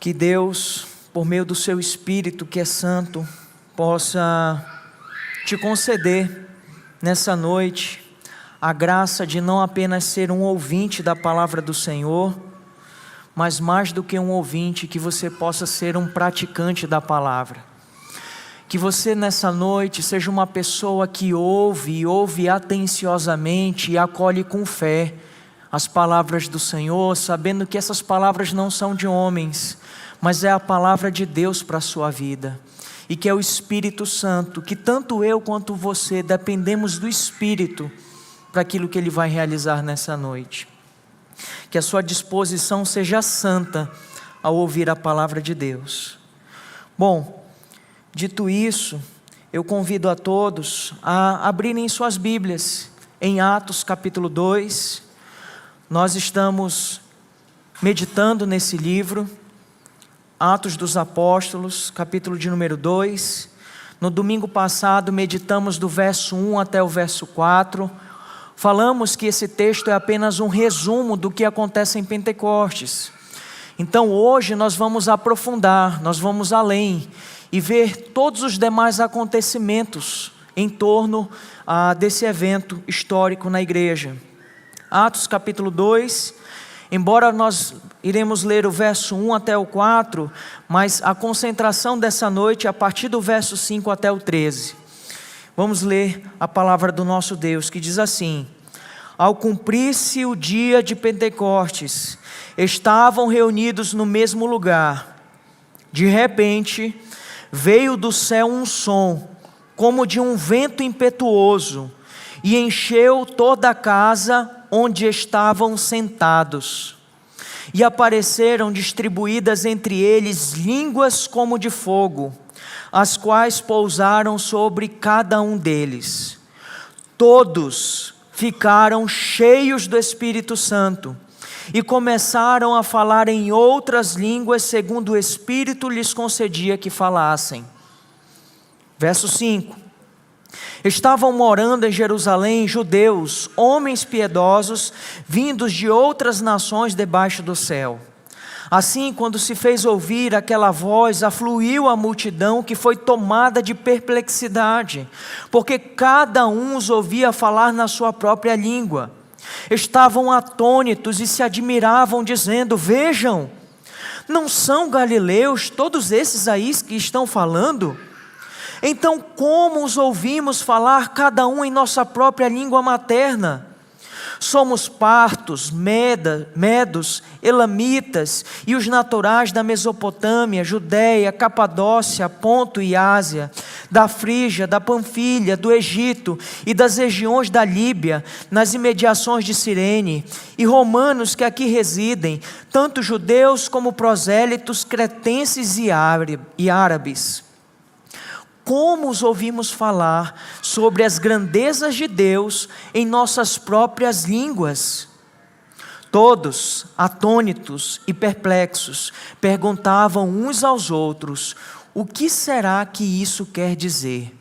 Que Deus, por meio do seu Espírito, que é santo, possa te conceder nessa noite a graça de não apenas ser um ouvinte da palavra do Senhor, mas mais do que um ouvinte, que você possa ser um praticante da palavra. Que você nessa noite seja uma pessoa que ouve e ouve atenciosamente e acolhe com fé as palavras do Senhor, sabendo que essas palavras não são de homens, mas é a palavra de Deus para a sua vida. E que é o Espírito Santo, que tanto eu quanto você dependemos do Espírito para aquilo que Ele vai realizar nessa noite. Que a sua disposição seja santa ao ouvir a palavra de Deus. Bom, dito isso, eu convido a todos a abrirem suas Bíblias em Atos capítulo 2. Nós estamos meditando nesse livro, Atos dos Apóstolos, capítulo de número 2. No domingo passado meditamos do verso 1 até o verso 4. Falamos que esse texto é apenas um resumo do que acontece em Pentecostes. Então hoje nós vamos aprofundar, nós vamos além e ver todos os demais acontecimentos em torno desse evento histórico na igreja. Atos capítulo 2, embora nós iremos ler o verso 1 até o 4, mas a concentração dessa noite é a partir do verso 5 até o 13. Vamos ler a palavra do nosso Deus, que diz assim: Ao cumprir-se o dia de Pentecostes, estavam reunidos no mesmo lugar. De repente, veio do céu um som, como de um vento impetuoso, e encheu toda a casa onde estavam sentados. E apareceram distribuídas entre eles línguas como de fogo, as quais pousaram sobre cada um deles. Todos ficaram cheios do Espírito Santo e começaram a falar em outras línguas, segundo o Espírito lhes concedia que falassem. Verso 5. Estavam morando em Jerusalém judeus, homens piedosos, vindos de outras nações debaixo do céu. Assim, quando se fez ouvir aquela voz, afluiu a multidão, que foi tomada de perplexidade, porque cada um os ouvia falar na sua própria língua. Estavam atônitos e se admiravam, dizendo: Vejam, não são galileus todos esses aí que estão falando? Então como os ouvimos falar cada um em nossa própria língua materna? Somos partos, medos, elamitas e os naturais da Mesopotâmia, Judéia, Capadócia, Ponto e Ásia, da Frígia, da Panfilha, do Egito e das regiões da Líbia, nas imediações de Cirene, e romanos que aqui residem, tanto judeus como prosélitos, cretenses e árabes. Como os ouvimos falar sobre as grandezas de Deus em nossas próprias línguas? Todos, atônitos e perplexos, perguntavam uns aos outros: o que será que isso quer dizer?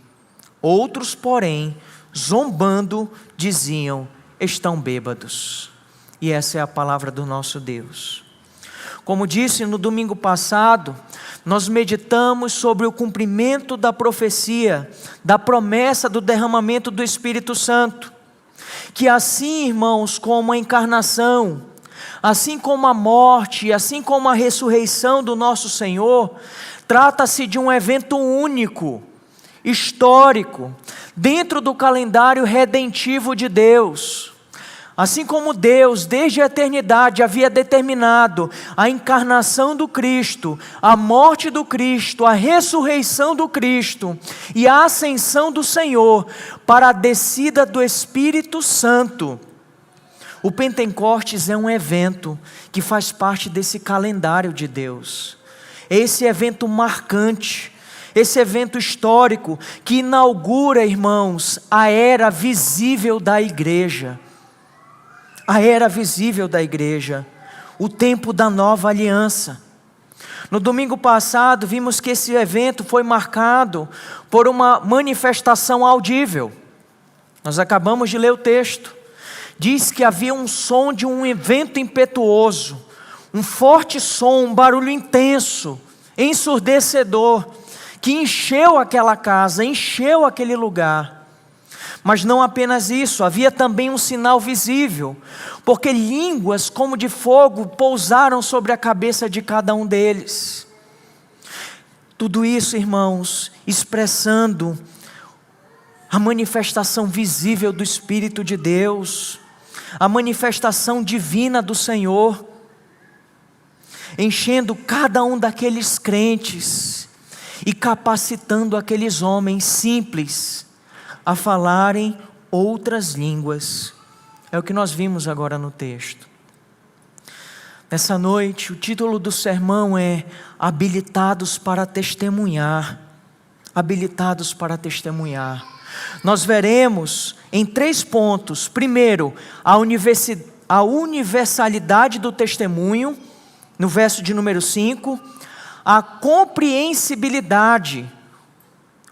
Outros, porém, zombando, diziam: estão bêbados. E essa é a palavra do nosso Deus. Como disse no domingo passado, nós meditamos sobre o cumprimento da profecia, da promessa do derramamento do Espírito Santo. Que assim, irmãos, como a encarnação, assim como a morte, assim como a ressurreição do nosso Senhor, trata-se de um evento único, histórico, dentro do calendário redentivo de Deus. Assim como Deus, desde a eternidade, havia determinado a encarnação do Cristo, a morte do Cristo, a ressurreição do Cristo e a ascensão do Senhor para a descida do Espírito Santo. O Pentecostes é um evento que faz parte desse calendário de Deus. Esse evento marcante, esse evento histórico que inaugura, irmãos, a era visível da igreja. A era visível da igreja, o tempo da nova aliança. No domingo passado vimos que esse evento foi marcado por uma manifestação audível. Nós acabamos de ler o texto. Diz que havia um som de um vento impetuoso, um forte som, um barulho intenso, ensurdecedor, que encheu aquela casa, encheu aquele lugar. Mas não apenas isso, havia também um sinal visível, porque línguas como de fogo pousaram sobre a cabeça de cada um deles. Tudo isso, irmãos, expressando a manifestação visível do Espírito de Deus, a manifestação divina do Senhor, enchendo cada um daqueles crentes e capacitando aqueles homens simples a falarem outras línguas. É o que nós vimos agora no texto. Nessa noite, o título do sermão é Habilitados para Testemunhar. Habilitados para testemunhar. Nós veremos em 3 pontos. Primeiro, a universalidade do testemunho, no verso de número 5. A compreensibilidade,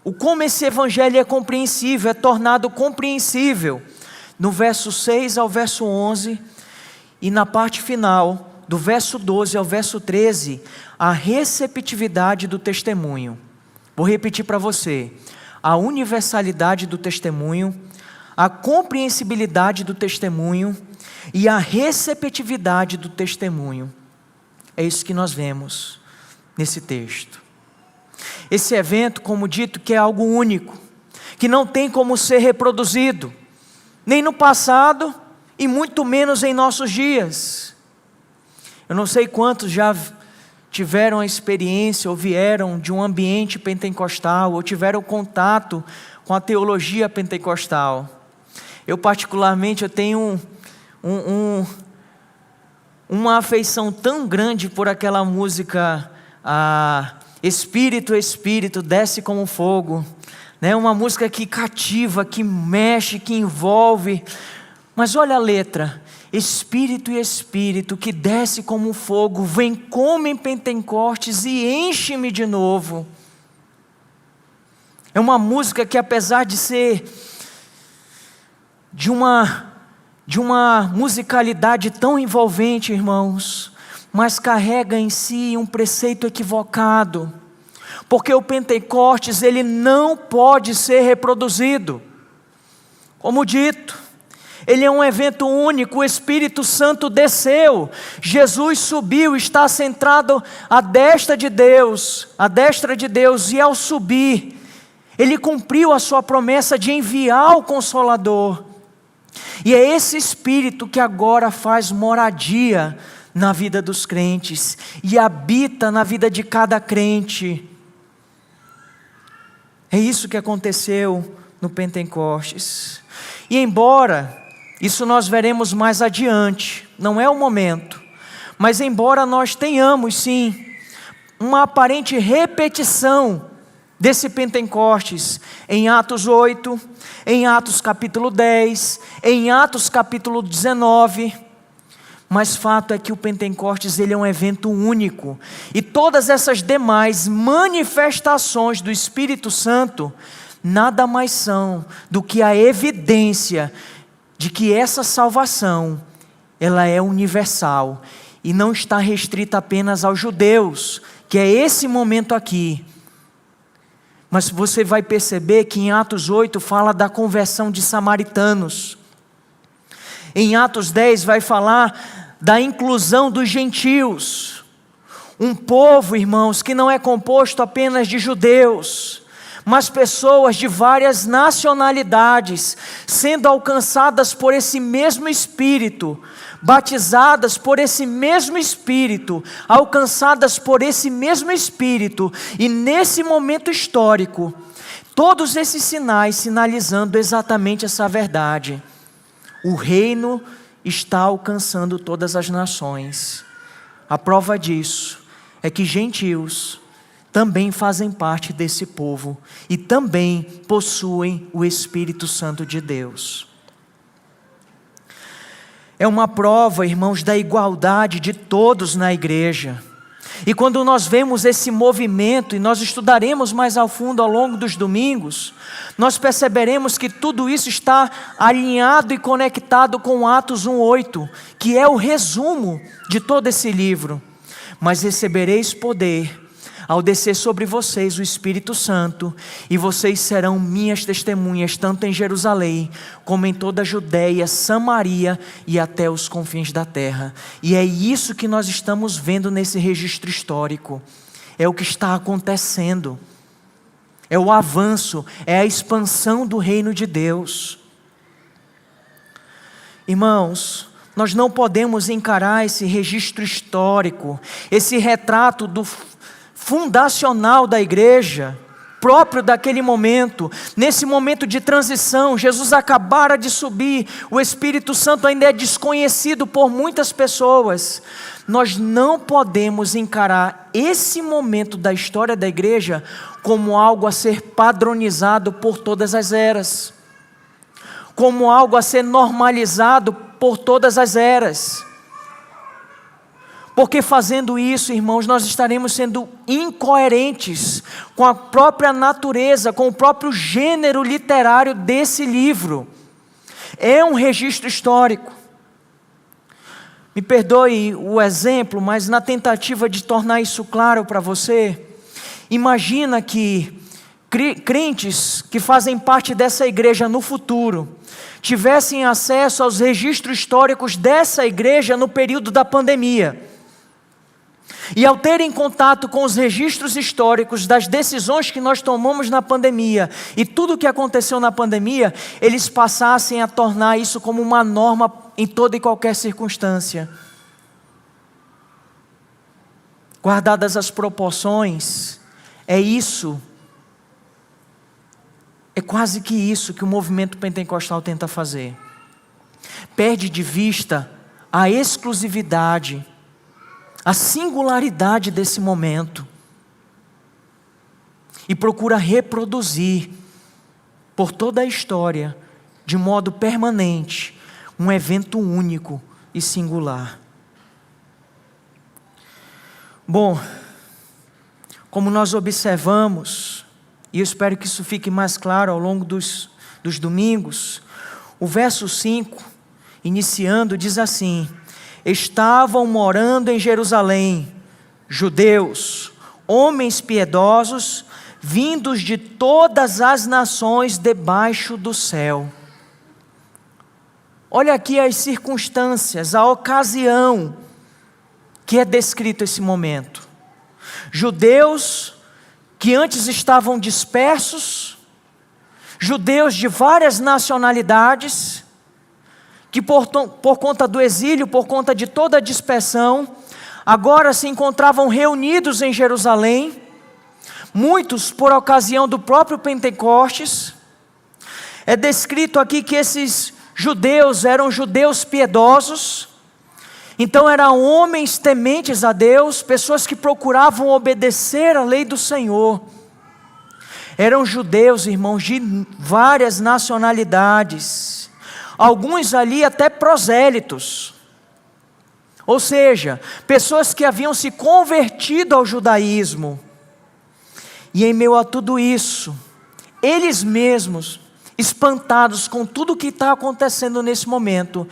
o como esse evangelho é compreensível, é tornado compreensível, no verso 6 ao verso 11. E na parte final, do verso 12 ao verso 13, a receptividade do testemunho. Vou repetir para você: a universalidade do testemunho, a compreensibilidade do testemunho e a receptividade do testemunho. É isso que nós vemos nesse texto. Esse evento, como dito, que é algo único, que não tem como ser reproduzido, nem no passado e muito menos em nossos dias. Eu não sei quantos já tiveram a experiência ou vieram de um ambiente pentecostal ou tiveram contato com a teologia pentecostal. Eu particularmente tenho uma afeição tão grande por aquela música Espírito, Espírito, desce como fogo, né? Uma música que cativa, que mexe, que envolve. Mas olha a letra: Espírito e Espírito que desce como fogo, vem como em Pentecostes e enche-me de novo. É uma música que, apesar de ser de uma musicalidade tão envolvente, irmãos, mas carrega em si um preceito equivocado, porque o Pentecostes ele não pode ser reproduzido. Como dito, ele é um evento único. O Espírito Santo desceu, Jesus subiu, está sentado à destra de Deus, e ao subir, ele cumpriu a sua promessa de enviar o Consolador, e é esse Espírito que agora faz moradia na vida dos crentes, e habita na vida de cada crente. É isso que aconteceu no Pentecostes. E embora, isso nós veremos mais adiante, não é o momento, mas embora nós tenhamos sim, uma aparente repetição desse Pentecostes, em Atos 8, em Atos capítulo 10, em Atos capítulo 19, mas fato é que o Pentecostes ele é um evento único, e todas essas demais manifestações do Espírito Santo, nada mais são do que a evidência de que essa salvação, ela é universal, e não está restrita apenas aos judeus, que é esse momento aqui. Mas você vai perceber que em Atos 8 fala da conversão de samaritanos. Em Atos 10 vai falar da inclusão dos gentios. Um povo, irmãos, que não é composto apenas de judeus, mas pessoas de várias nacionalidades, sendo alcançadas por esse mesmo Espírito, batizadas por esse mesmo Espírito, alcançadas por esse mesmo Espírito, e nesse momento histórico, todos esses sinais sinalizando exatamente essa verdade: o reino está alcançando todas as nações. A prova disso é que gentios também fazem parte desse povo e também possuem o Espírito Santo de Deus. É uma prova, irmãos, da igualdade de todos na igreja. E quando nós vemos esse movimento, e nós estudaremos mais ao fundo ao longo dos domingos, nós perceberemos que tudo isso está alinhado e conectado com Atos 1:8, que é o resumo de todo esse livro. Mas recebereis poder ao descer sobre vocês o Espírito Santo, e vocês serão minhas testemunhas, tanto em Jerusalém, como em toda a Judéia, Samaria e até os confins da terra. E é isso que nós estamos vendo nesse registro histórico. É o que está acontecendo. É o avanço, é a expansão do reino de Deus. Irmãos, nós não podemos encarar esse registro histórico, esse retrato do fundacional da igreja, próprio daquele momento, nesse momento de transição. Jesus acabara de subir, o Espírito Santo ainda é desconhecido por muitas pessoas. Nós não podemos encarar esse momento da história da igreja como algo a ser padronizado por todas as eras, como algo a ser normalizado por todas as eras. Porque fazendo isso, irmãos, nós estaremos sendo incoerentes com a própria natureza, com o próprio gênero literário desse livro. É um registro histórico. Me perdoe o exemplo, mas na tentativa de tornar isso claro para você, imagina que crentes que fazem parte dessa igreja no futuro tivessem acesso aos registros históricos dessa igreja no período da pandemia. E ao terem contato com os registros históricos das decisões que nós tomamos na pandemia e tudo o que aconteceu na pandemia, eles passassem a tornar isso como uma norma em toda e qualquer circunstância. Guardadas as proporções, é quase que isso que o movimento pentecostal tenta fazer. Perde de vista a exclusividade, a singularidade desse momento, e procura reproduzir por toda a história, de modo permanente, um evento único e singular. Bom, como nós observamos, e eu espero que isso fique mais claro ao longo dos domingos, o verso 5, iniciando, diz assim: estavam morando em Jerusalém judeus, homens piedosos, vindos de todas as nações debaixo do céu. Olha aqui as circunstâncias, a ocasião que é descrito esse momento. Judeus que antes estavam dispersos, judeus de várias nacionalidades, que por conta do exílio, por conta de toda a dispersão, agora se encontravam reunidos em Jerusalém, muitos por ocasião do próprio Pentecostes. É descrito aqui que esses judeus eram judeus piedosos, então eram homens tementes a Deus, pessoas que procuravam obedecer à lei do Senhor. Eram judeus, irmãos, de várias nacionalidades, alguns ali até prosélitos, ou seja, pessoas que haviam se convertido ao judaísmo. E em meio a tudo isso, eles mesmos, espantados com tudo o que está acontecendo nesse momento,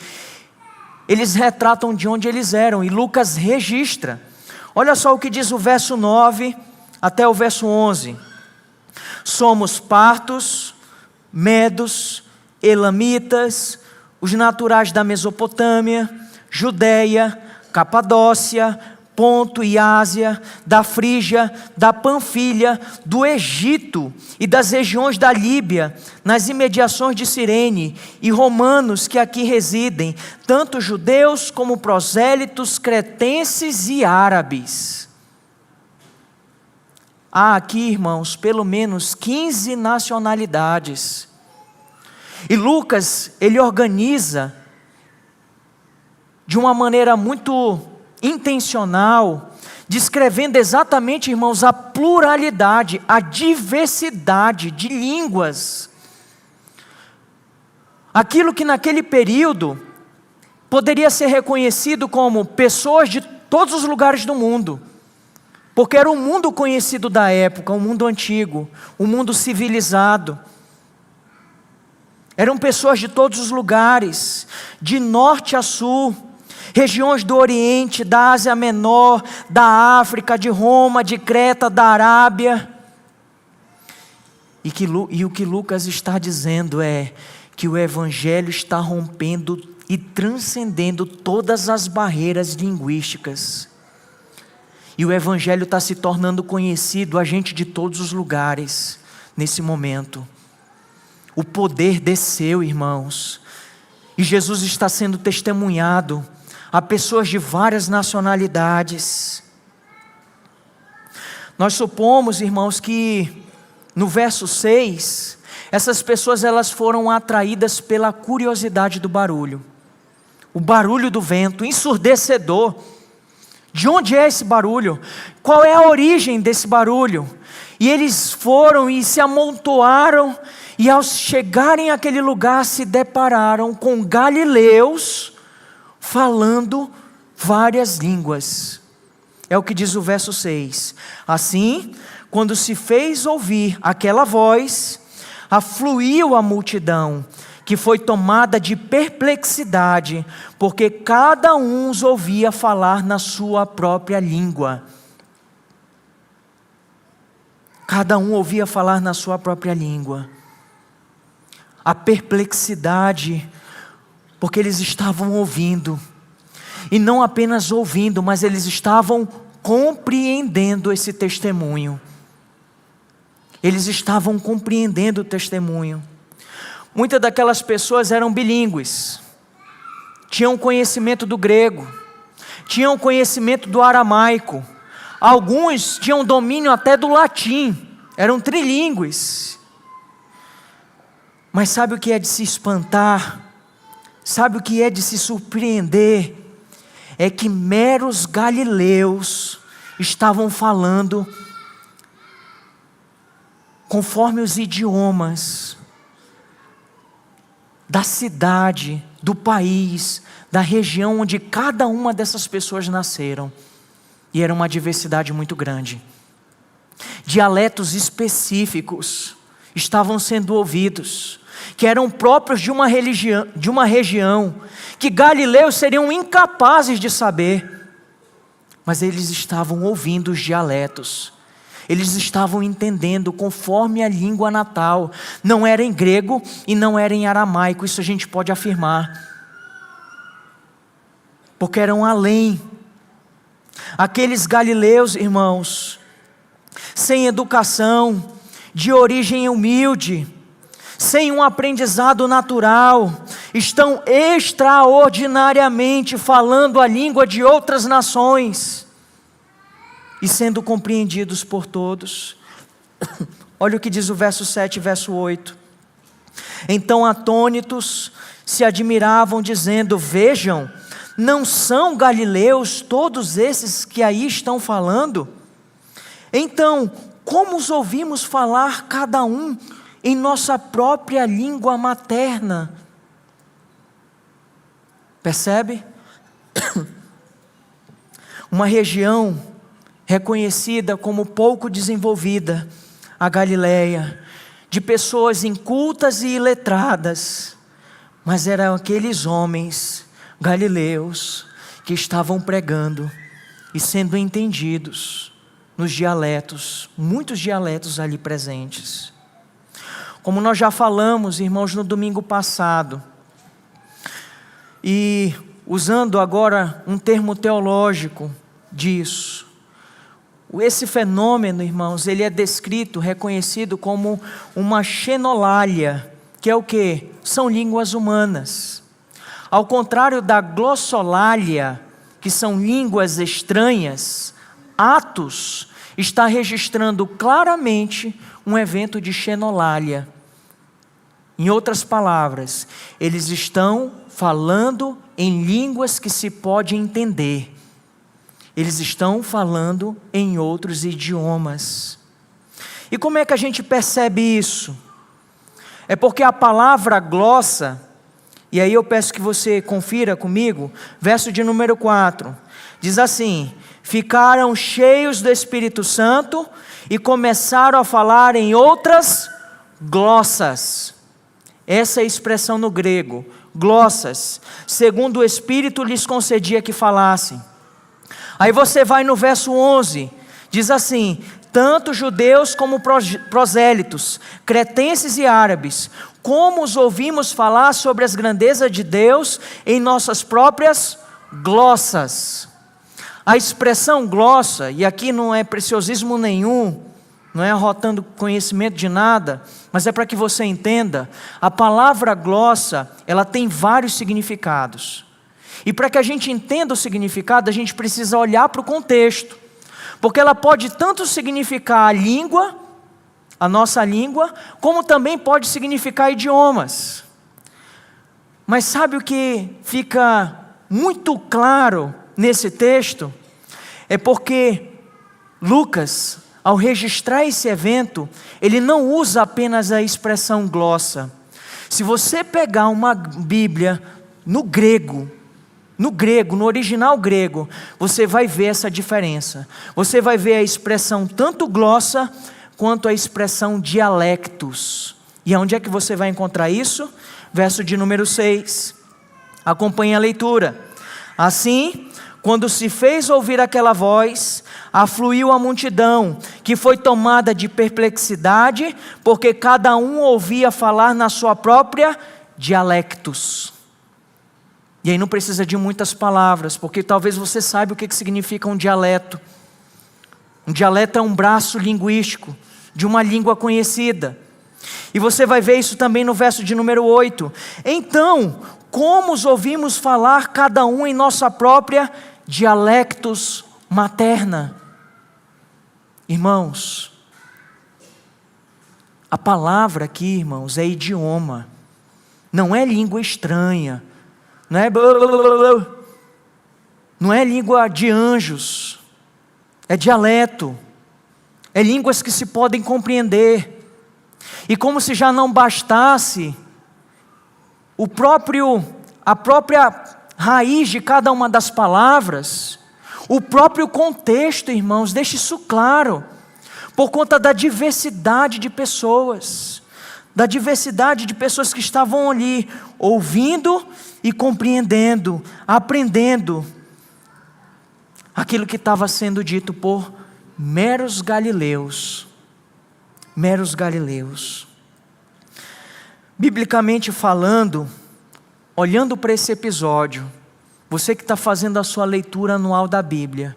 eles retratam de onde eles eram, e Lucas registra. Olha só o que diz o verso 9 até o verso 11. Somos partos, medos, elamitas, os naturais da Mesopotâmia, Judeia, Capadócia, Ponto e Ásia, da Frígia, da Panfilha, do Egito e das regiões da Líbia, nas imediações de Cirene, e romanos que aqui residem, tanto judeus como prosélitos, cretenses e árabes. Há aqui, irmãos, pelo menos 15 nacionalidades. E Lucas, ele organiza de uma maneira muito intencional, descrevendo exatamente, irmãos, a pluralidade, a diversidade de línguas. Aquilo que naquele período poderia ser reconhecido como pessoas de todos os lugares do mundo, porque era o mundo conhecido da época, o mundo antigo, o mundo civilizado. Eram pessoas de todos os lugares, de norte a sul, regiões do Oriente, da Ásia Menor, da África, de Roma, de Creta, da Arábia. E o que Lucas está dizendo é que o Evangelho está rompendo e transcendendo todas as barreiras linguísticas. E o Evangelho está se tornando conhecido a gente de todos os lugares, nesse momento. O poder desceu, irmãos, e Jesus está sendo testemunhado a pessoas de várias nacionalidades. Nós supomos, irmãos, que no verso 6, essas pessoas elas foram atraídas pela curiosidade do barulho. O barulho do vento, ensurdecedor. De onde é esse barulho? Qual é a origem desse barulho? E eles foram e se amontoaram, e ao chegarem àquele lugar se depararam com galileus falando várias línguas. É o que diz o verso 6. Assim, quando se fez ouvir aquela voz, afluiu a multidão, que foi tomada de perplexidade, porque cada um os ouvia falar na sua própria língua. Cada um ouvia falar na sua própria língua. A perplexidade, porque eles estavam ouvindo, e não apenas ouvindo, mas eles estavam compreendendo esse testemunho. Eles estavam compreendendo o testemunho. Muitas daquelas pessoas eram bilíngues, tinham conhecimento do grego, tinham conhecimento do aramaico, alguns tinham domínio até do latim, eram trilíngues. Mas sabe o que é de se espantar? Sabe o que é de se surpreender? É que meros galileus estavam falando conforme os idiomas da cidade, do país, da região onde cada uma dessas pessoas nasceram. E era uma diversidade muito grande. Dialetos específicos estavam sendo ouvidos, que eram próprios de uma região, que galileus seriam incapazes de saber, mas eles estavam ouvindo os dialetos, eles estavam entendendo conforme a língua natal, não era em grego e não era em aramaico, isso a gente pode afirmar, porque eram além. Aqueles galileus, irmãos, sem educação, de origem humilde, sem um aprendizado natural, estão extraordinariamente falando a língua de outras nações e sendo compreendidos por todos. Olha o que diz o verso 7 e verso 8. Então atônitos se admiravam dizendo: vejam, não são galileus todos esses que aí estão falando? Então, como os ouvimos falar cada um em nossa própria língua materna? Percebe? Uma região reconhecida como pouco desenvolvida, a Galileia, de pessoas incultas e iletradas, mas eram aqueles homens galileus que estavam pregando e sendo entendidos nos dialetos, muitos dialetos ali presentes. Como nós já falamos, irmãos, no domingo passado, e usando agora um termo teológico disso, esse fenômeno, irmãos, ele é descrito, reconhecido como uma xenolalia, que é o quê? São línguas humanas. Ao contrário da glossolalia, que são línguas estranhas, Atos está registrando claramente um evento de xenolalia. Em outras palavras, eles estão falando em línguas que se pode entender. Eles estão falando em outros idiomas. E como é que a gente percebe isso? É porque a palavra glossa, e aí eu peço que você confira comigo, verso de número 4, diz assim: ficaram cheios do Espírito Santo e começaram a falar em outras glossas. Essa é a expressão no grego, glossas, segundo o Espírito lhes concedia que falassem. Aí você vai no verso 11, diz assim: tanto judeus como prosélitos, cretenses e árabes, como os ouvimos falar sobre as grandezas de Deus em nossas próprias glossas. A expressão glossa, e aqui não é preciosismo nenhum, não é arrotando conhecimento de nada, mas é para que você entenda, a palavra glossa, ela tem vários significados. E para que a gente entenda o significado, a gente precisa olhar para o contexto. Porque ela pode tanto significar a língua, a nossa língua, como também pode significar idiomas. Mas sabe o que fica muito claro nesse texto? É porque Lucas, ao registrar esse evento, ele não usa apenas a expressão glossa. Se você pegar uma Bíblia no grego, no original grego, você vai ver essa diferença. Você vai ver a expressão tanto glossa, quanto a expressão dialectos. E onde é que você vai encontrar isso? Verso de número 6. Acompanhe a leitura. Assim, quando se fez ouvir aquela voz, afluiu a multidão, que foi tomada de perplexidade, porque cada um ouvia falar na sua própria dialectos. E aí não precisa de muitas palavras, porque talvez você saiba o que significa um dialeto. Um dialeto é um braço linguístico de uma língua conhecida. E você vai ver isso também no verso de número 8. Então, como os ouvimos falar cada um em nossa própria dialectos materna? Irmãos, a palavra aqui, irmãos, é idioma. Não é língua estranha. Não é língua de anjos, é dialeto, é línguas que se podem compreender. E como se já não bastasse, a própria raiz de cada uma das palavras, o próprio contexto, irmãos, deixa isso claro, por conta da diversidade de pessoas, que estavam ali, ouvindo e compreendendo, aprendendo aquilo que estava sendo dito por meros galileus. Biblicamente falando, olhando para esse episódio, você que está fazendo a sua leitura anual da Bíblia,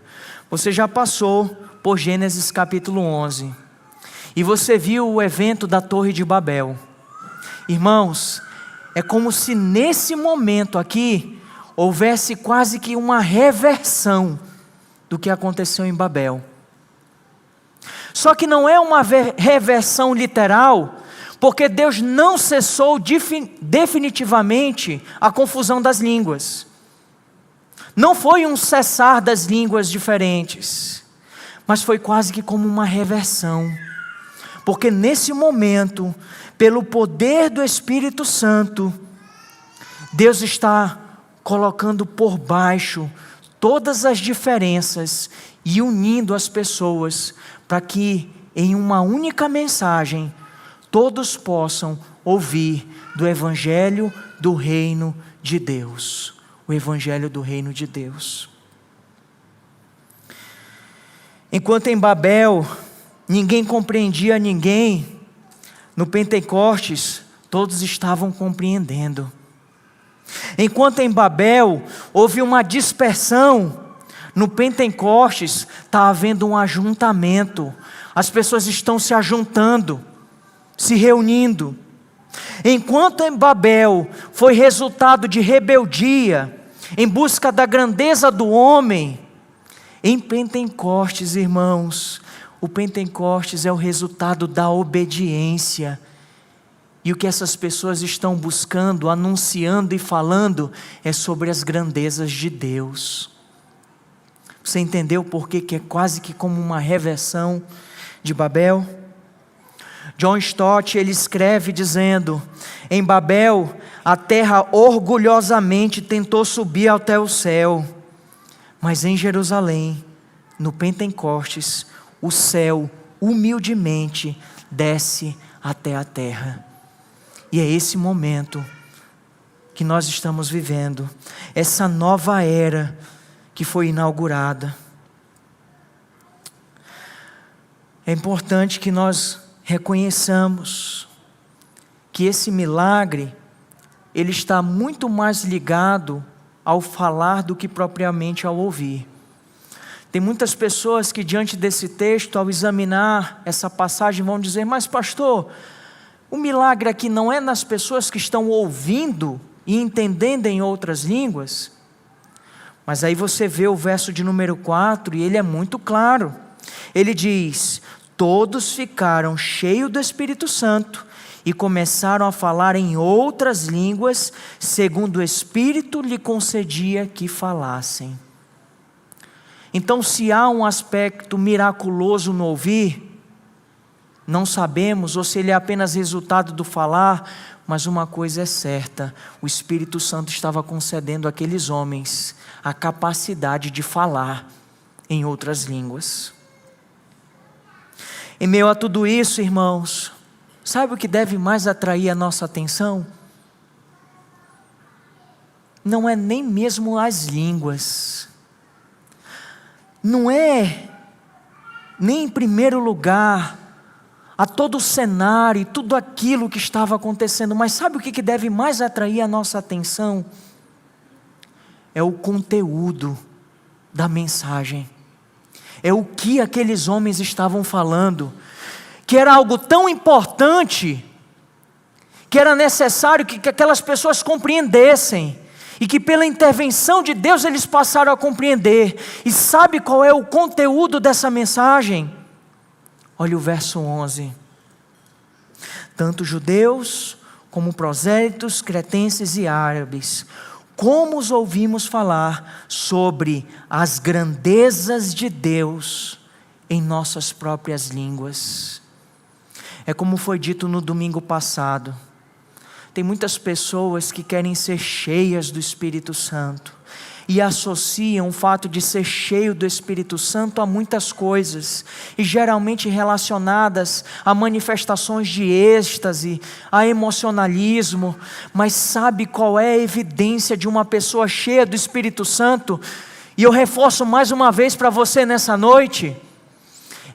você já passou por Gênesis capítulo 11, e você viu o evento da Torre de Babel. Irmãos, é como se nesse momento aqui, houvesse quase que uma reversão do que aconteceu em Babel. Só que não é uma reversão literal, porque Deus não cessou definitivamente a confusão das línguas. Não foi um cessar das línguas diferentes, mas foi quase que como uma reversão. Porque nesse momento, pelo poder do Espírito Santo, Deus está colocando por baixo todas as diferenças e unindo as pessoas para que em uma única mensagem todos possam ouvir do Evangelho do Reino de Deus. O Evangelho do Reino de Deus. Enquanto em Babel ninguém compreendia ninguém, no Pentecostes todos estavam compreendendo. Enquanto em Babel houve uma dispersão, no Pentecostes está havendo um ajuntamento. As pessoas estão se ajuntando, se reunindo. Enquanto em Babel foi resultado de rebeldia, em busca da grandeza do homem, em Pentecostes, irmãos, o Pentecostes é o resultado da obediência. E o que essas pessoas estão buscando, anunciando e falando é sobre as grandezas de Deus. Você entendeu por que é quase que como uma reversão de Babel? John Stott, ele escreve dizendo: em Babel, a terra orgulhosamente tentou subir até o céu, mas em Jerusalém, no Pentecostes, o céu humildemente desce até a terra. E é esse momento que nós estamos vivendo, essa nova era que foi inaugurada. É importante que nós reconheçamos que esse milagre, ele está muito mais ligado ao falar do que propriamente ao ouvir. Tem muitas pessoas que diante desse texto, ao examinar essa passagem, vão dizer: mas pastor, o milagre aqui não é nas pessoas que estão ouvindo e entendendo em outras línguas? Mas aí você vê o verso de número 4 e ele é muito claro. Ele diz: todos ficaram cheios do Espírito Santo e começaram a falar em outras línguas, segundo o Espírito lhe concedia que falassem. Então, se há um aspecto miraculoso no ouvir, não sabemos, ou se ele é apenas resultado do falar, mas uma coisa é certa: o Espírito Santo estava concedendo àqueles homens a capacidade de falar em outras línguas. Em meio a tudo isso, irmãos, sabe o que deve mais atrair a nossa atenção? Não é nem mesmo as línguas, não é nem em primeiro lugar a todo o cenário e tudo aquilo que estava acontecendo, mas sabe o que deve mais atrair a nossa atenção? É o conteúdo da mensagem, é o que aqueles homens estavam falando, que era algo tão importante, que era necessário que aquelas pessoas compreendessem, e que pela intervenção de Deus eles passaram a compreender. E sabe qual é o conteúdo dessa mensagem? Olha o verso 11. Tanto judeus como prosélitos, cretenses e árabes, como os ouvimos falar sobre as grandezas de Deus em nossas próprias línguas. É como foi dito no domingo passado. Tem muitas pessoas que querem ser cheias do Espírito Santo e associam o fato de ser cheio do Espírito Santo a muitas coisas, e geralmente relacionadas a manifestações de êxtase, a emocionalismo. Mas sabe qual é a evidência de uma pessoa cheia do Espírito Santo? E eu reforço mais uma vez para você nessa noite: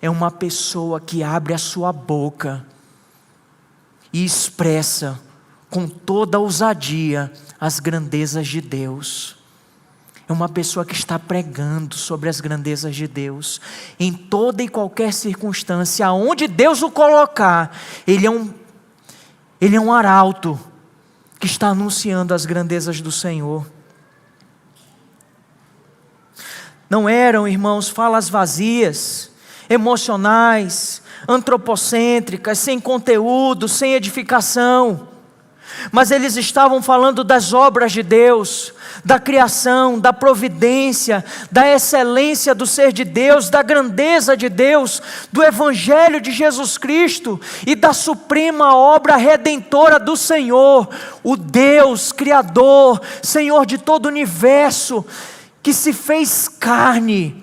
é uma pessoa que abre a sua boca e expressa com toda a ousadia as grandezas de Deus. É uma pessoa que está pregando sobre as grandezas de Deus, em toda e qualquer circunstância, aonde Deus o colocar, ele é um arauto, que está anunciando as grandezas do Senhor. Não eram, irmãos, falas vazias, emocionais, antropocêntricas, sem conteúdo, sem edificação, mas eles estavam falando das obras de Deus, da criação, da providência, da excelência do ser de Deus, da grandeza de Deus, do Evangelho de Jesus Cristo e da suprema obra redentora do Senhor, o Deus Criador, Senhor de todo o universo, que se fez carne,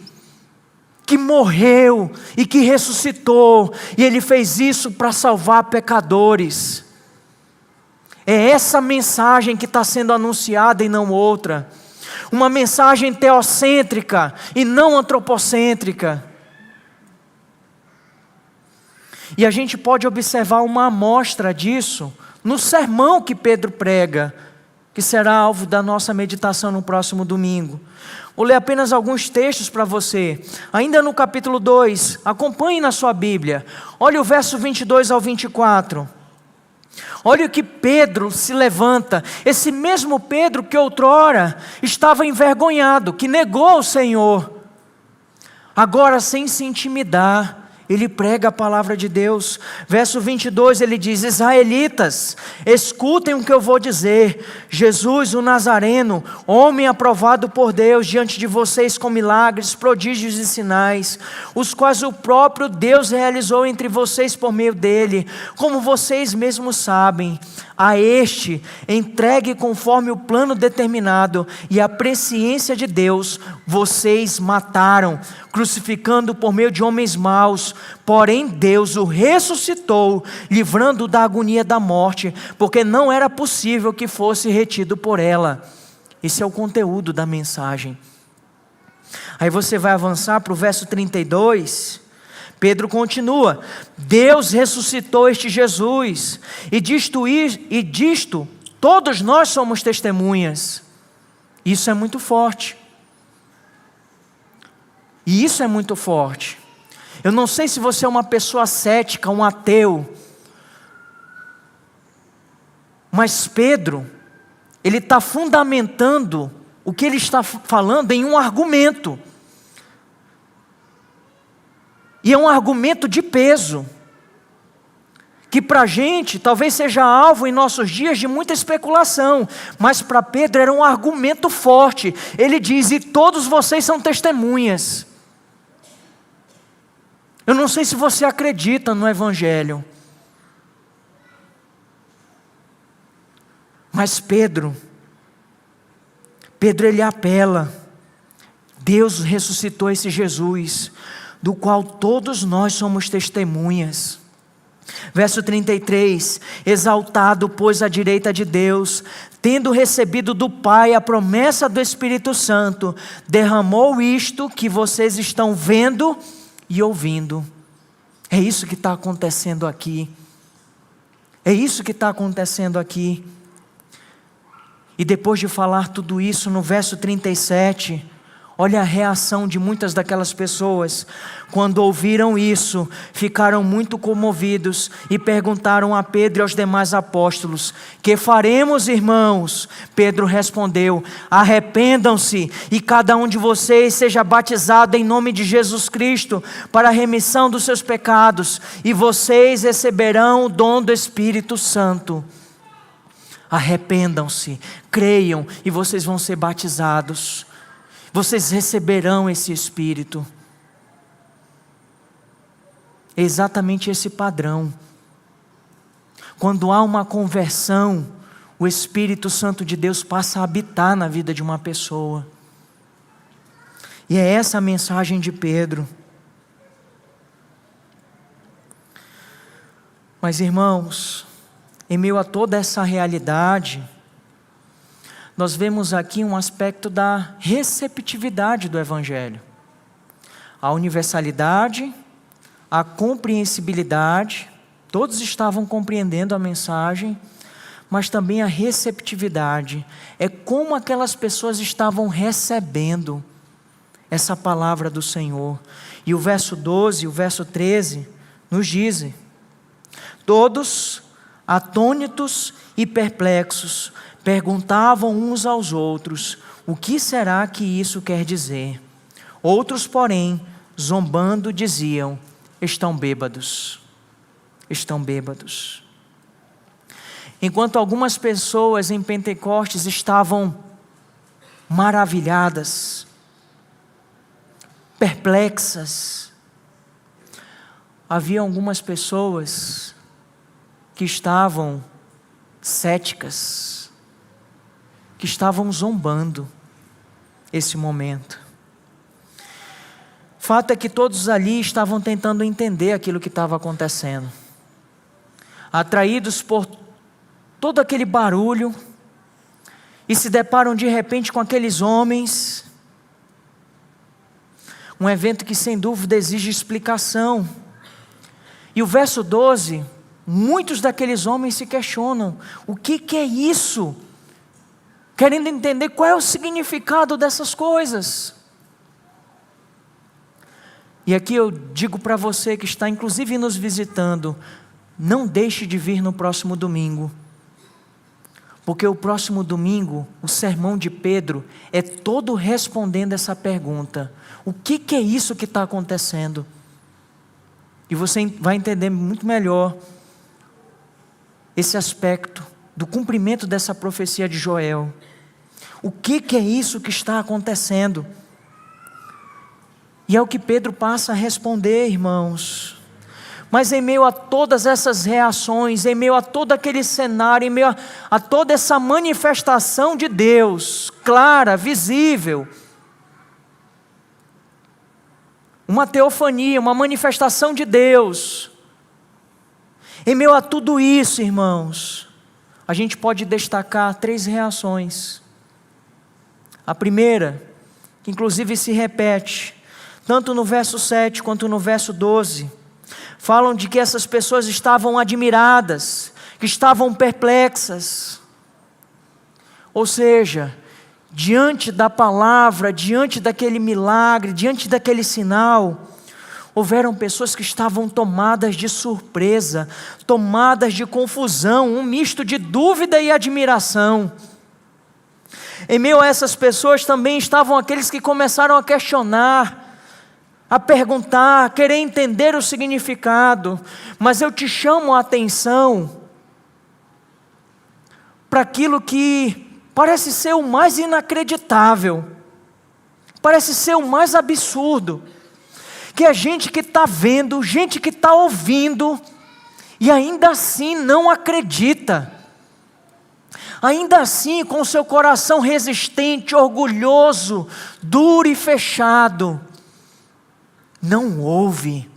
que morreu e que ressuscitou, e Ele fez isso para salvar pecadores. É essa mensagem que está sendo anunciada e não outra. Uma mensagem teocêntrica e não antropocêntrica. E a gente pode observar uma amostra disso no sermão que Pedro prega, que será alvo da nossa meditação no próximo domingo. Vou ler apenas alguns textos para você. Ainda no capítulo 2, acompanhe na sua Bíblia. Olha o verso 22 ao 24. Olha o que Pedro se levanta, esse mesmo Pedro que outrora estava envergonhado, que negou o Senhor, agora sem se intimidar, ele prega a palavra de Deus. Verso 22 ele diz: israelitas, escutem o que eu vou dizer. Jesus o Nazareno, homem aprovado por Deus diante de vocês com milagres, prodígios e sinais, os quais o próprio Deus realizou entre vocês por meio dele, como vocês mesmos sabem. A este, entregue conforme o plano determinado e a presciência de Deus, vocês mataram, crucificando por meio de homens maus, porém Deus o ressuscitou, livrando-o da agonia da morte, porque não era possível que fosse retido por ela. Esse é o conteúdo da mensagem. Aí você vai avançar para o verso 32, Pedro continua: Deus ressuscitou este Jesus, e disto todos nós somos testemunhas. Isso é muito forte. E isso é muito forte. Eu não sei se você é uma pessoa cética, um ateu, mas Pedro, ele está fundamentando o que ele está falando em um argumento. E é um argumento de peso, que para a gente talvez seja alvo em nossos dias de muita especulação, mas para Pedro era um argumento forte. Ele diz: e todos vocês são testemunhas. Eu não sei se você acredita no Evangelho, mas Pedro ele apela: Deus ressuscitou esse Jesus, do qual todos nós somos testemunhas. Verso 33, exaltado pois à direita de Deus, tendo recebido do Pai a promessa do Espírito Santo, derramou isto que vocês estão vendo e ouvindo. É isso que está acontecendo aqui. É isso que está acontecendo aqui. E depois de falar tudo isso, no verso 37, olha a reação de muitas daquelas pessoas. Quando ouviram isso, ficaram muito comovidos e perguntaram a Pedro e aos demais apóstolos: que faremos, irmãos? Pedro respondeu: arrependam-se e cada um de vocês seja batizado em nome de Jesus Cristo para a remissão dos seus pecados, e vocês receberão o dom do Espírito Santo. Arrependam-se, creiam e vocês vão ser batizados. Vocês receberão esse Espírito. É exatamente esse padrão. Quando há uma conversão, o Espírito Santo de Deus passa a habitar na vida de uma pessoa. E é essa a mensagem de Pedro. Mas, irmãos, em meio a toda essa realidade, nós vemos aqui um aspecto da receptividade do Evangelho. A universalidade, a compreensibilidade, todos estavam compreendendo a mensagem, mas também a receptividade. É como aquelas pessoas estavam recebendo essa palavra do Senhor. E o verso 12 e o verso 13 nos dizem: todos, atônitos e perplexos, perguntavam uns aos outros: o que será que isso quer dizer? Outros, porém, zombando, diziam: estão bêbados. Estão bêbados. Enquanto algumas pessoas em Pentecostes estavam maravilhadas, perplexas, havia algumas pessoas que estavam céticas, que estavam zombando esse momento. Fato é que todos ali estavam tentando entender aquilo que estava acontecendo, atraídos por todo aquele barulho, e se deparam de repente com aqueles homens. Um evento que sem dúvida exige explicação. E o verso 12, muitos daqueles homens se questionam: o que é isso? Querendo entender qual é o significado dessas coisas. E aqui eu digo para você que está inclusive nos visitando: não deixe de vir no próximo domingo, porque o próximo domingo, o sermão de Pedro é todo respondendo essa pergunta: o que é isso que está acontecendo? E você vai entender muito melhor esse aspecto do cumprimento dessa profecia de Joel. O que é isso que está acontecendo? E é o que Pedro passa a responder, irmãos. Mas em meio a todas essas reações, em meio a todo aquele cenário, em meio a toda essa manifestação de Deus, clara, visível, uma teofania, uma manifestação de Deus. Em meio a tudo isso, irmãos, a gente pode destacar 3 reações. A primeira, que inclusive se repete, tanto no verso 7 quanto no verso 12, falam de que essas pessoas estavam admiradas, que estavam perplexas. Ou seja, diante da palavra, diante daquele milagre, diante daquele sinal, houveram pessoas que estavam tomadas de surpresa, tomadas de confusão, um misto de dúvida e admiração. Em meio a essas pessoas também estavam aqueles que começaram a questionar, a perguntar, a querer entender o significado. Mas eu te chamo a atenção para aquilo que parece ser o mais inacreditável, parece ser o mais absurdo, que é gente que está vendo, gente que está ouvindo, e ainda assim não acredita, ainda assim com seu coração resistente, orgulhoso, duro e fechado, não ouve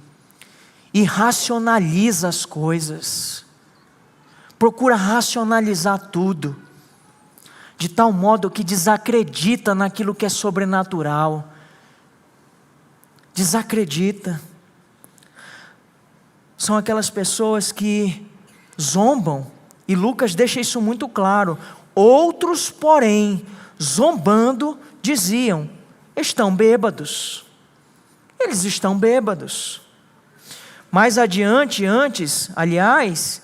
e racionaliza as coisas, procura racionalizar tudo, de tal modo que desacredita naquilo que é sobrenatural, desacredita. São aquelas pessoas que zombam, e Lucas deixa isso muito claro. Outros, porém, zombando, diziam: estão bêbados. Eles estão bêbados. Mais adiante, aliás,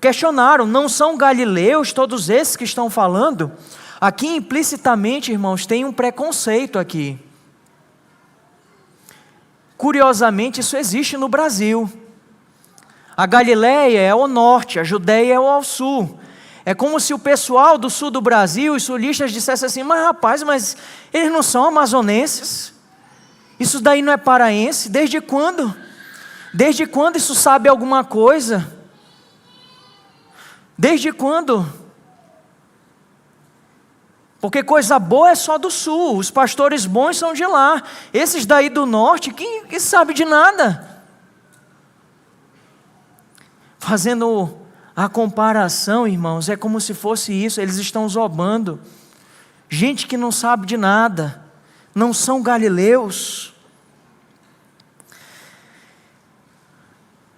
questionaram: não são galileus todos esses que estão falando? Aqui implicitamente, irmãos, tem um preconceito aqui. Curiosamente, isso existe no Brasil. A Galileia é ao norte, a Judeia é ao sul. É como se o pessoal do sul do Brasil, os sulistas, dissessem assim: mas rapaz, mas eles não são amazonenses? Isso daí não é paraense? Desde quando? Desde quando isso sabe alguma coisa? Desde quando? Porque coisa boa é só do sul, os pastores bons são de lá. Esses daí do norte, que sabe de nada? Fazendo a comparação, irmãos, é como se fosse isso, eles estão zombando. Gente que não sabe de nada, não são galileus.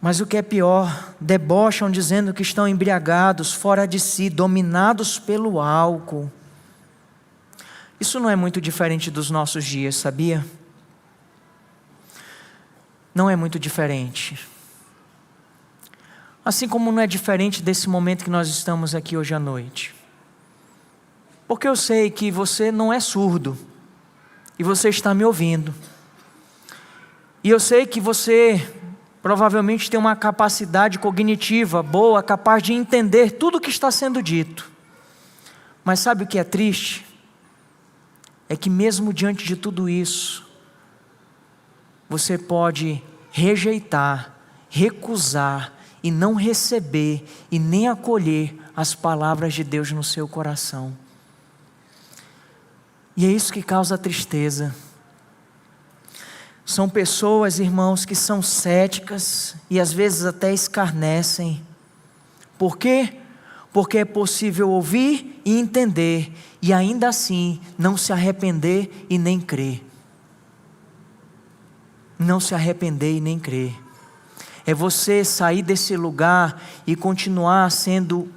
Mas o que é pior, debocham dizendo que estão embriagados, fora de si, dominados pelo álcool. Isso não é muito diferente dos nossos dias, sabia? Não é muito diferente. Assim como não é diferente desse momento que nós estamos aqui hoje à noite. Porque eu sei que você não é surdo, e você está me ouvindo. E eu sei que você provavelmente tem uma capacidade cognitiva boa, capaz de entender tudo o que está sendo dito. Mas sabe o que é triste? É que mesmo diante de tudo isso, você pode rejeitar, recusar e não receber e nem acolher as palavras de Deus no seu coração. E é isso que causa tristeza. São pessoas, irmãos, que são céticas e às vezes até escarnecem. Por quê? Porque é possível ouvir e entender e ainda assim não se arrepender e nem crer. Não se arrepender e nem crer. É você sair desse lugar e continuar sendo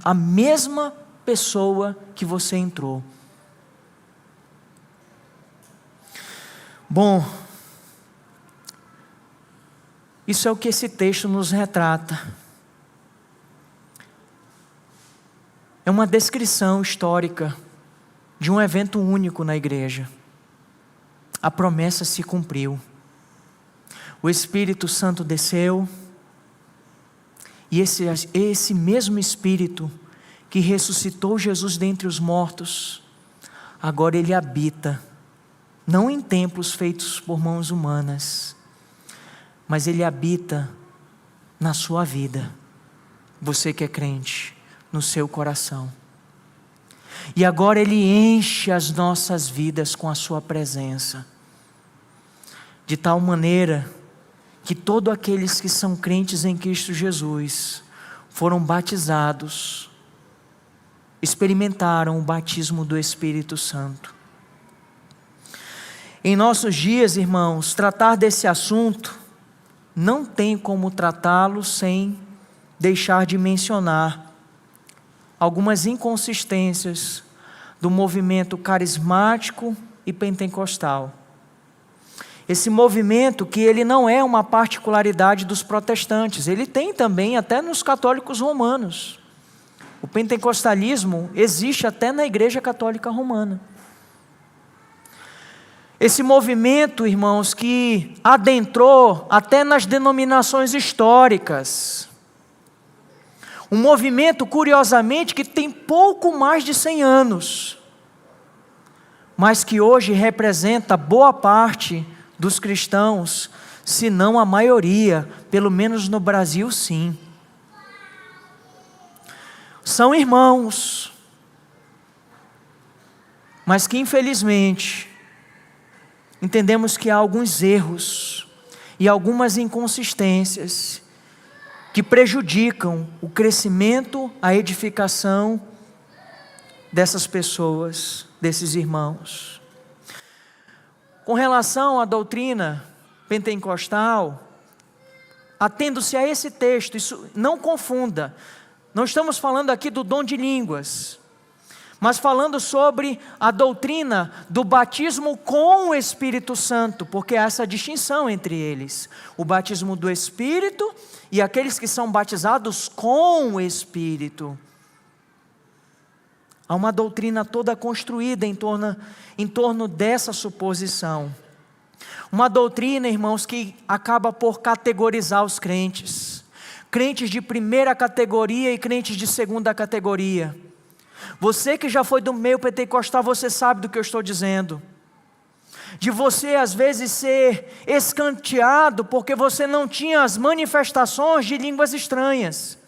a mesma pessoa que você entrou. Bom, isso é o que esse texto nos retrata. É uma descrição histórica de um evento único na igreja. A promessa se cumpriu. O Espírito Santo desceu, e esse mesmo Espírito que ressuscitou Jesus dentre os mortos, agora ele habita, não em templos feitos por mãos humanas, mas ele habita na sua vida, você que é crente, no seu coração. E agora ele enche as nossas vidas com a sua presença. de tal maneira que todos aqueles que são crentes em Cristo Jesus foram batizados, experimentaram o batismo do Espírito Santo. Em nossos dias, irmãos, tratar desse assunto não tem como tratá-lo sem deixar de mencionar algumas inconsistências do movimento carismático e pentecostal. Esse movimento que ele não é uma particularidade dos protestantes, ele tem também até nos católicos romanos. O pentecostalismo existe até na Igreja Católica Romana. Esse movimento, irmãos, que adentrou até nas denominações históricas. Um movimento, curiosamente, que tem pouco mais de 100 anos, mas que hoje representa boa parte dos cristãos, se não a maioria, pelo menos no Brasil, sim. São irmãos, mas que infelizmente entendemos que há alguns erros e algumas inconsistências que prejudicam o crescimento, a edificação dessas pessoas, desses irmãos. Com relação à doutrina pentecostal, atendo-se a esse texto, isso não confunda, não estamos falando aqui do dom de línguas, mas falando sobre a doutrina do batismo com o Espírito Santo, porque há essa distinção entre eles, o batismo do Espírito e aqueles que são batizados com o Espírito. Há uma doutrina toda construída em torno dessa suposição. Uma doutrina, irmãos, que acaba por categorizar os crentes. Crentes de primeira categoria e crentes de segunda categoria. Você que já foi do meio pentecostal, você sabe do que eu estou dizendo. De você às vezes ser escanteado porque você não tinha as manifestações de línguas estranhas.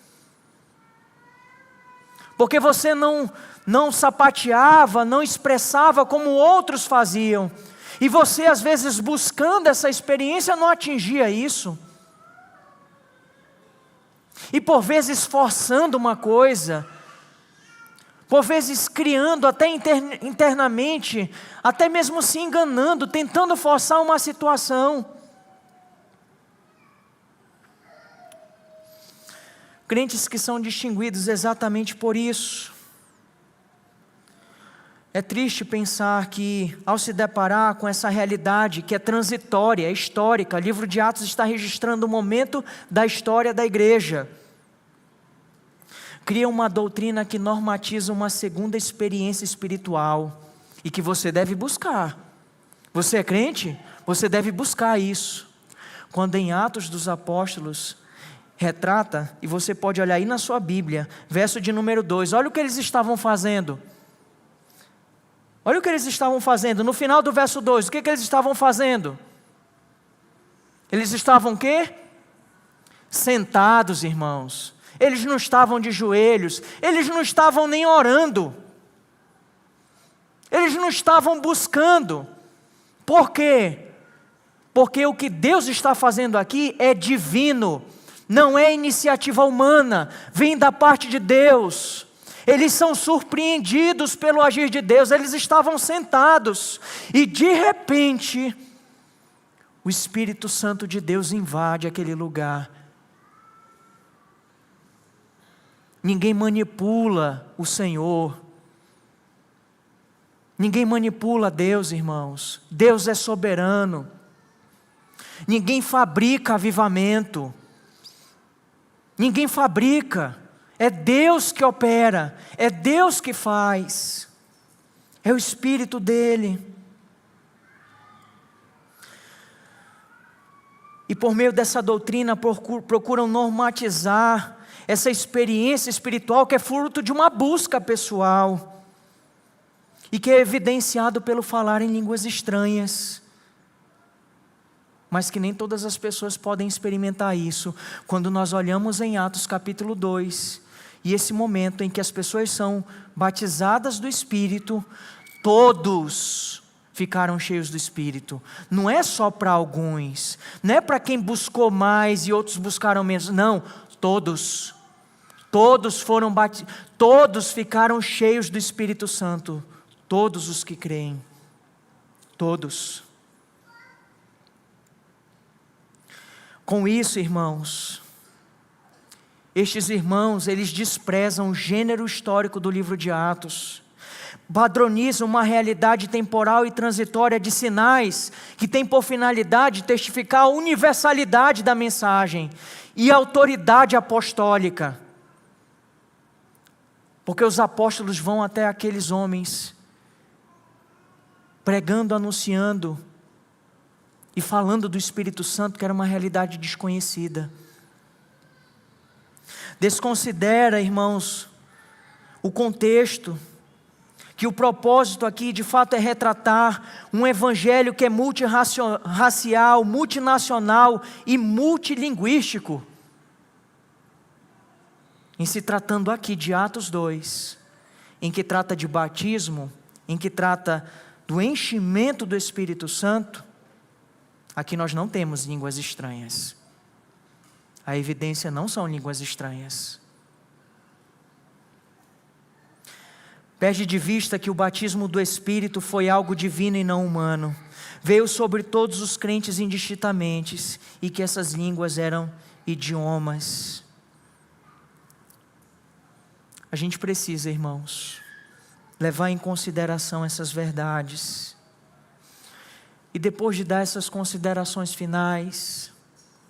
Porque você não sapateava, não expressava como outros faziam. E você às vezes buscando essa experiência não atingia isso. E por vezes forçando uma coisa, por vezes criando até internamente, até mesmo se enganando, tentando forçar uma situação. Crentes que são distinguidos exatamente por isso. É triste pensar que, ao se deparar com essa realidade que é transitória, é histórica, o livro de Atos está registrando o momento da história da igreja, cria uma doutrina que normatiza uma segunda experiência espiritual, e que você deve buscar. Você é crente? Você deve buscar isso. Quando em Atos dos Apóstolos retrata, e você pode olhar aí na sua Bíblia, verso de número 2, olha o que eles estavam fazendo. Olha o que eles estavam fazendo, no final do verso 2, o que eles estavam fazendo? Eles estavam o quê? Sentados, irmãos. Eles não estavam de joelhos, eles não estavam nem orando. Eles não estavam buscando. Por quê? Porque o que Deus está fazendo aqui é divino, não é iniciativa humana, vem da parte de Deus. Eles são surpreendidos pelo agir de Deus, eles estavam sentados, e de repente, o Espírito Santo de Deus invade aquele lugar. Ninguém manipula o Senhor, ninguém manipula Deus, irmãos. Deus é soberano. Ninguém fabrica avivamento, ninguém fabrica. É Deus que opera, é Deus que faz, é o Espírito dEle. E por meio dessa doutrina procuram normatizar essa experiência espiritual que é fruto de uma busca pessoal e que é evidenciado pelo falar em línguas estranhas, mas que nem todas as pessoas podem experimentar isso. Quando nós olhamos em Atos capítulo 2, e esse momento em que as pessoas são batizadas do Espírito, todos ficaram cheios do Espírito. Não é só para alguns, não é para quem buscou mais e outros buscaram menos. Não, todos foram batizados, todos ficaram cheios do Espírito Santo. Todos os que creem, todos. Com isso, irmãos, estes irmãos, eles desprezam o gênero histórico do livro de Atos, padronizam uma realidade temporal e transitória de sinais, que tem por finalidade testificar a universalidade da mensagem e a autoridade apostólica. Porque os apóstolos vão até aqueles homens, pregando, anunciando e falando do Espírito Santo, que era uma realidade desconhecida. Desconsidera, irmãos, o contexto, que o propósito aqui de fato é retratar um evangelho que é multirracial, multinacional e multilinguístico. Em se tratando aqui de Atos 2, em que trata de batismo, em que trata do enchimento do Espírito Santo, aqui nós não temos línguas estranhas. A evidência não são línguas estranhas. Perde de vista que o batismo do Espírito foi algo divino e não humano. Veio sobre todos os crentes indistintamente, e que essas línguas eram idiomas. A gente precisa, irmãos, levar em consideração essas verdades. E depois de dar essas considerações finais,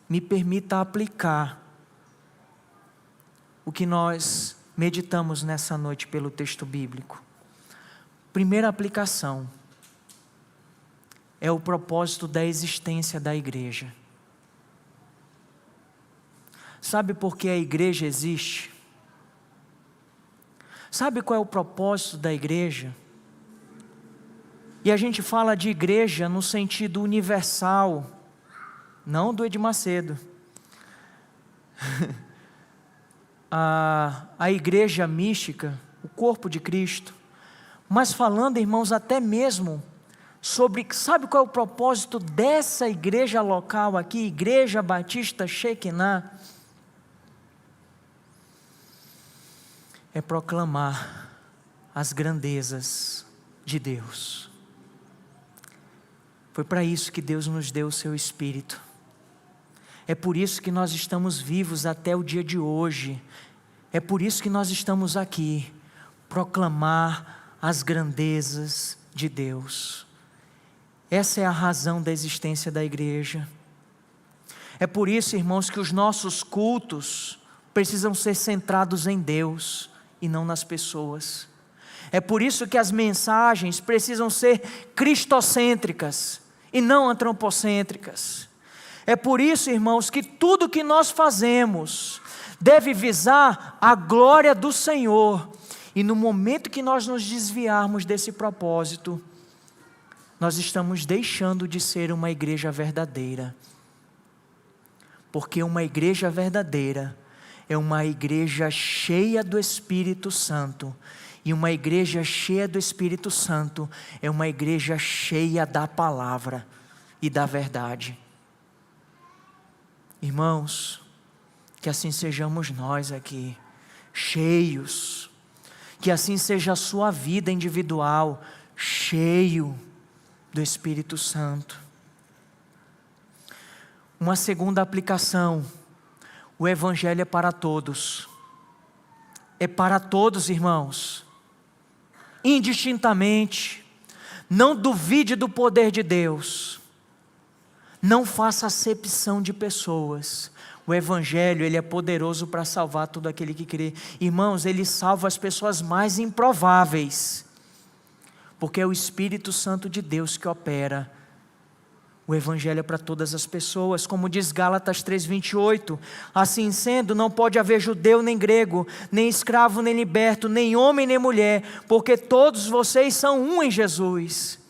me permita aplicar o que nós meditamos nessa noite pelo texto bíblico. Primeira aplicação é o propósito da existência da igreja. Sabe por que a igreja existe? Sabe qual é o propósito da igreja? E a gente fala de igreja no sentido universal, não do Edir Macedo. A igreja mística, o corpo de Cristo. Mas falando, irmãos, até mesmo sobre, sabe qual é o propósito dessa igreja local aqui, Igreja Batista Shekinah? É proclamar as grandezas de Deus. Foi para isso que Deus nos deu o seu Espírito. É por isso que nós estamos vivos até o dia de hoje. É por isso que nós estamos aqui, proclamar as grandezas de Deus. Essa é a razão da existência da igreja. É por isso, irmãos, que os nossos cultos precisam ser centrados em Deus e não nas pessoas. É por isso que as mensagens precisam ser cristocêntricas e não antropocêntricas. É por isso, irmãos, que tudo que nós fazemos deve visar a glória do Senhor. E no momento que nós nos desviarmos desse propósito, nós estamos deixando de ser uma igreja verdadeira. Porque uma igreja verdadeira é uma igreja cheia do Espírito Santo. E uma igreja cheia do Espírito Santo é uma igreja cheia da palavra e da verdade. Irmãos, que assim sejamos nós aqui, cheios. Que assim seja a sua vida individual, cheio do Espírito Santo. Uma segunda aplicação: o Evangelho é para todos. É para todos, irmãos, indistintamente. Não duvide do poder de Deus. Não faça acepção de pessoas. O Evangelho, ele é poderoso para salvar todo aquele que crê. Irmãos, ele salva as pessoas mais improváveis, porque é o Espírito Santo de Deus que opera. O Evangelho é para todas as pessoas, como diz Gálatas 3:28. Assim sendo, não pode haver judeu nem grego, nem escravo nem liberto, nem homem nem mulher, porque todos vocês são um em Jesus.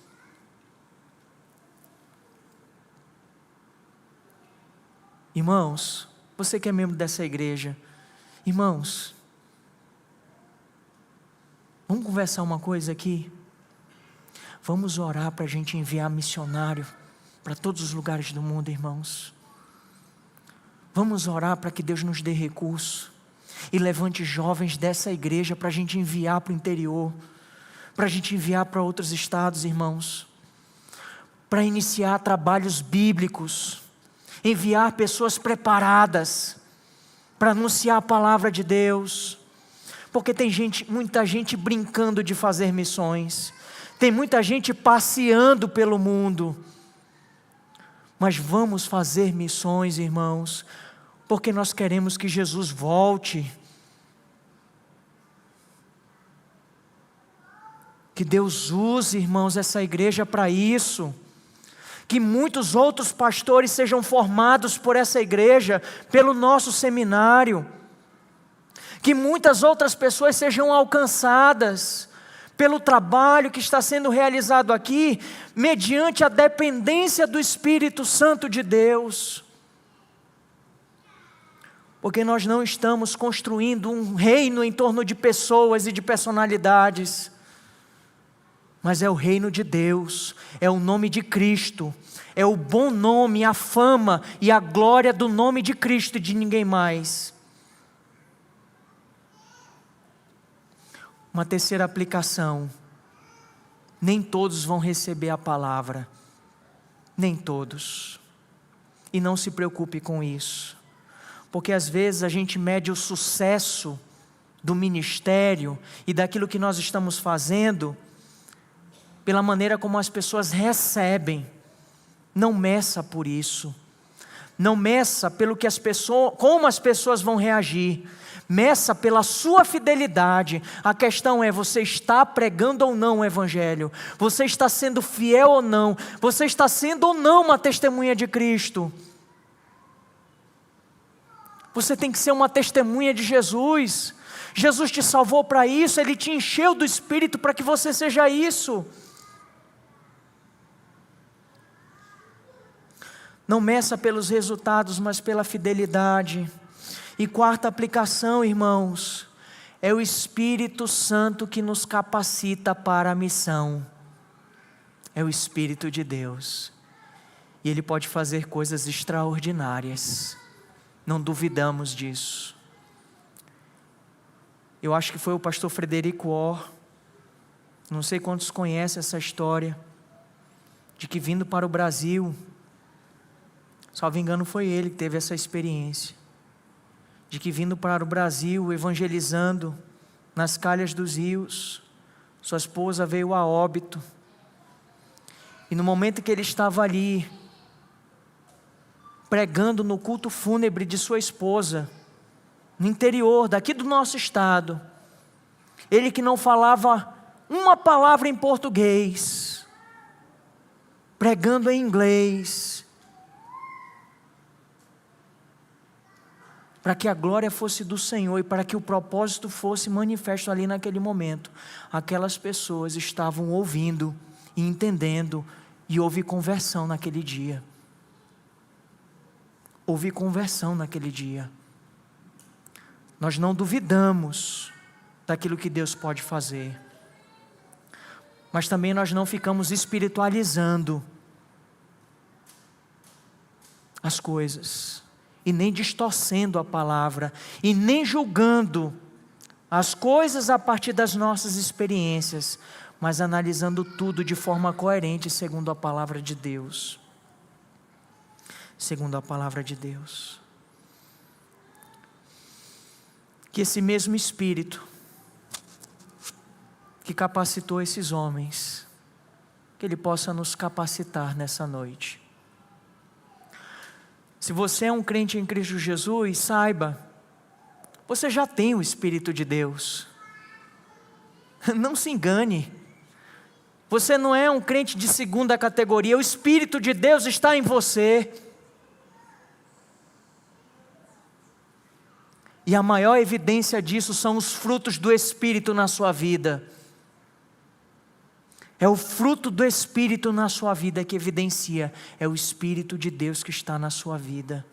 Irmãos, você que é membro dessa igreja, irmãos, vamos conversar uma coisa aqui? Vamos orar para a gente enviar missionário para todos os lugares do mundo, irmãos. Vamos orar para que Deus nos dê recurso e levante jovens dessa igreja para a gente enviar para o interior, para a gente enviar para outros estados, irmãos, para iniciar trabalhos bíblicos, enviar pessoas preparadas para anunciar a palavra de Deus, porque tem muita gente brincando de fazer missões, tem muita gente passeando pelo mundo, mas vamos fazer missões, irmãos, porque nós queremos que Jesus volte, que Deus use, irmãos, essa igreja para isso, que muitos outros pastores sejam formados por essa igreja, pelo nosso seminário, que muitas outras pessoas sejam alcançadas pelo trabalho que está sendo realizado aqui, mediante a dependência do Espírito Santo de Deus, porque nós não estamos construindo um reino em torno de pessoas e de personalidades, mas é o reino de Deus, é o nome de Cristo, é o bom nome, a fama e a glória do nome de Cristo e de ninguém mais. Uma terceira aplicação: nem todos vão receber a palavra, nem todos, e não se preocupe com isso, porque às vezes a gente mede o sucesso do ministério e daquilo que nós estamos fazendo pela maneira como as pessoas recebem. Não meça por isso, não meça pelo que como as pessoas vão reagir, meça pela sua fidelidade. A questão é: você está pregando ou não o Evangelho? Você está sendo fiel ou não? Você está sendo ou não uma testemunha de Cristo? Você tem que ser uma testemunha de Jesus. Jesus te salvou para isso, Ele te encheu do Espírito para que você seja isso. Não meça pelos resultados, mas pela fidelidade. E quarta aplicação, irmãos, é o Espírito Santo que nos capacita para a missão. É o Espírito de Deus. E Ele pode fazer coisas extraordinárias. Não duvidamos disso. Eu acho que foi o pastor Frederico Orr, não sei quantos conhecem essa história, de que vindo para o Brasil, salvo engano foi ele que teve essa experiência, de que vindo para o Brasil, evangelizando nas calhas dos rios, sua esposa veio a óbito, e no momento que ele estava ali, pregando no culto fúnebre de sua esposa, no interior daqui do nosso estado, ele que não falava uma palavra em português, pregando em inglês, para que a glória fosse do Senhor e para que o propósito fosse manifesto ali naquele momento. Aquelas pessoas estavam ouvindo e entendendo, e houve conversão naquele dia. Houve conversão naquele dia. Nós não duvidamos daquilo que Deus pode fazer, mas também nós não ficamos espiritualizando as coisas, e nem distorcendo a palavra, e nem julgando as coisas a partir das nossas experiências, mas analisando tudo de forma coerente, segundo a palavra de Deus. Segundo a palavra de Deus. Que esse mesmo Espírito que capacitou esses homens, que Ele possa nos capacitar nessa noite. Se você é um crente em Cristo Jesus, saiba, você já tem o Espírito de Deus. Não se engane, você não é um crente de segunda categoria, o Espírito de Deus está em você. E a maior evidência disso são os frutos do Espírito na sua vida. É o fruto do Espírito na sua vida que evidencia, é o Espírito de Deus que está na sua vida.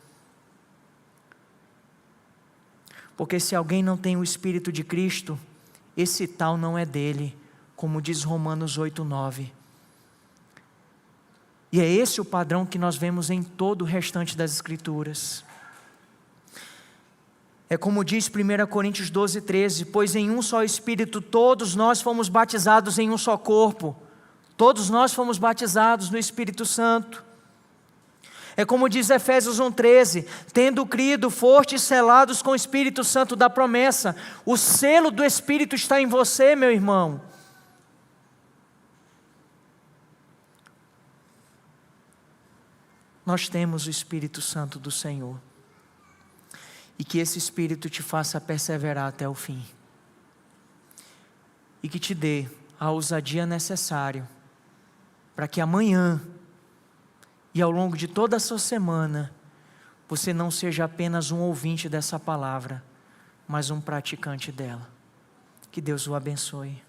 Porque se alguém não tem o Espírito de Cristo, esse tal não é dele, como diz Romanos 8:9. E é esse o padrão que nós vemos em todo o restante das Escrituras. É como diz 1 Coríntios 12:13, pois em um só Espírito todos nós fomos batizados em um só corpo, todos nós fomos batizados no Espírito Santo. É como diz Efésios 1:13, tendo crido, fostes selados com o Espírito Santo da promessa. O selo do Espírito está em você, meu irmão. Nós temos o Espírito Santo do Senhor. E que esse Espírito te faça perseverar até o fim. E que te dê a ousadia necessária para que amanhã e ao longo de toda a sua semana você não seja apenas um ouvinte dessa palavra, mas um praticante dela. Que Deus o abençoe.